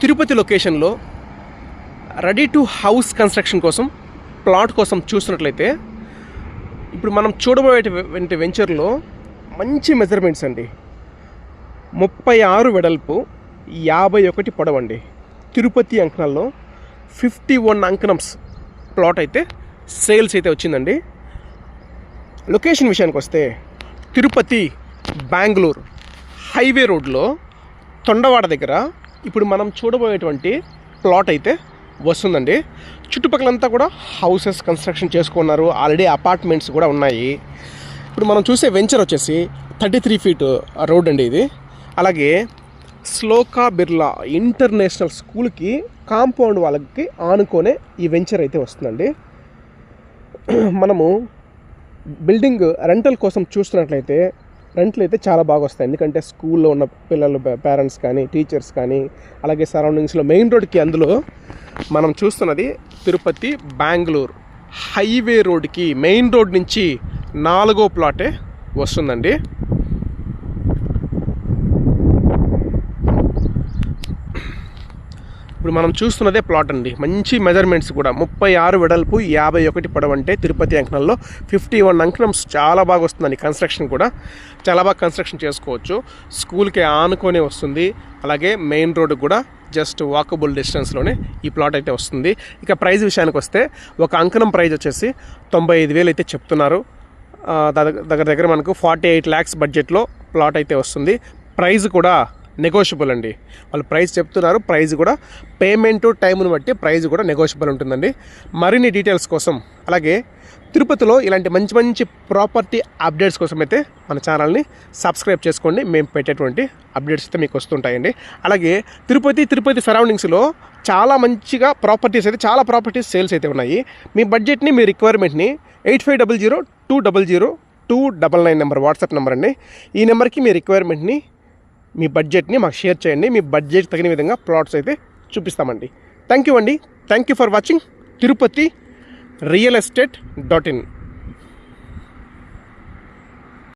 తిరుపతి లొకేషన్లో ready to house construction కోసం plot కోసం చూస్తున్నట్లయితే ఇప్పుడు మనం చూడబోయే వెంచర్లో మంచి మెజర్మెంట్స్ అండి. 36 వెడల్పు, 51 పొడవండి. తిరుపతి అంకణంలో 51 అంకణమ్స్ ప్లాట్ అయితే సేల్స్ అయితే వచ్చిందండి. లొకేషన్ విషయానికి వస్తే తిరుపతి బెంగళూరు హైవే రోడ్లో తొండవాడ దగ్గర ఇప్పుడు మనం చూడబోయేటువంటి ప్లాట్ అయితే వస్తుందండి. చుట్టుపక్కలంతా కూడా హౌసెస్ కన్స్ట్రక్షన్ చేసుకున్నారు, ఆల్రెడీ అపార్ట్మెంట్స్ కూడా ఉన్నాయి. ఇప్పుడు మనం చూసే వెంచర్ వచ్చేసి 33 ఫీట్ రోడ్ అండి ఇది. అలాగే శ్లోకా బిర్లా ఇంటర్నేషనల్ స్కూల్కి కాంపౌండ్ వాళ్ళకి ఆనుకొనే ఈ వెంచర్ అయితే వస్తుందండి. మనము బిల్డింగ్ రెంటల్ కోసం చూస్తున్నట్లయితే రెంట్లు అయితే చాలా బాగా వస్తాయి. ఎందుకంటే స్కూల్లో ఉన్న పిల్లలు పేరెంట్స్ కానీ టీచర్స్ కానీ అలాగే సరౌండింగ్స్లో మెయిన్ రోడ్కి అందులో మనం చూస్తున్నది తిరుపతి బెంగళూరు హైవే రోడ్కి మెయిన్ రోడ్ నుంచి 4వ ప్లాటే వస్తుందండి. ఇప్పుడు మనం చూస్తున్నదే ప్లాట్ అండి. మంచి మెజర్మెంట్స్ కూడా 36 వెడల్పు, 51 పొడవు అంటే తిరుపతి అంకణంలో 51 అంకణమ్స్ చాలా బాగా వస్తుందండి. కన్స్ట్రక్షన్ కూడా చాలా బాగా కన్స్ట్రక్షన్ చేసుకోవచ్చు. స్కూల్కి ఆనుకొనే వస్తుంది. అలాగే మెయిన్ రోడ్ కూడా జస్ట్ వాకబుల్ డిస్టెన్స్లోనే ఈ ప్లాట్ అయితే వస్తుంది. ఇక ప్రైస్ విషయానికి వస్తే ఒక అంకణం ప్రైస్ వచ్చేసి 95,000 అయితే చెప్తున్నారు. దగ్గర మనకు 48 lakhs బడ్జెట్లో ప్లాట్ అయితే వస్తుంది. ప్రైస్ కూడా నెగోషియబుల్ అండి. వాళ్ళు ప్రైస్ చెప్తున్నారు, ప్రైస్ కూడా పేమెంట్ టైంను బట్టి ప్రైస్ కూడా నెగోషియబుల్ ఉంటుందండి. మరిన్ని డీటెయిల్స్ కోసం అలాగే తిరుపతిలో ఇలాంటి మంచి మంచి ప్రాపర్టీ అప్డేట్స్ కోసం అయితే మన ఛానల్ని సబ్స్క్రైబ్ చేసుకోండి. మేము పెట్టేటువంటి అప్డేట్స్ అయితే మీకు వస్తుంటాయండి. అలాగే తిరుపతి సరౌండింగ్స్లో చాలా మంచిగా చాలా ప్రాపర్టీస్ సేల్స్ అయితే ఉన్నాయి. మీ బడ్జెట్ని, మీ రిక్వైర్మెంట్ని 8500200299 నెంబర్ వాట్సాప్ నెంబర్ అండి. ఈ నెంబర్కి మీ రిక్వైర్మెంట్ని, మీ బడ్జెట్ని మాకు షేర్ చేయండి. మీ బడ్జెట్ తగిన విధంగా ప్లాట్స్ అయితే చూపిస్తామండి. థ్యాంక్ యూ అండి. Thank you for watching Tirupati real ఎస్టేట్.in.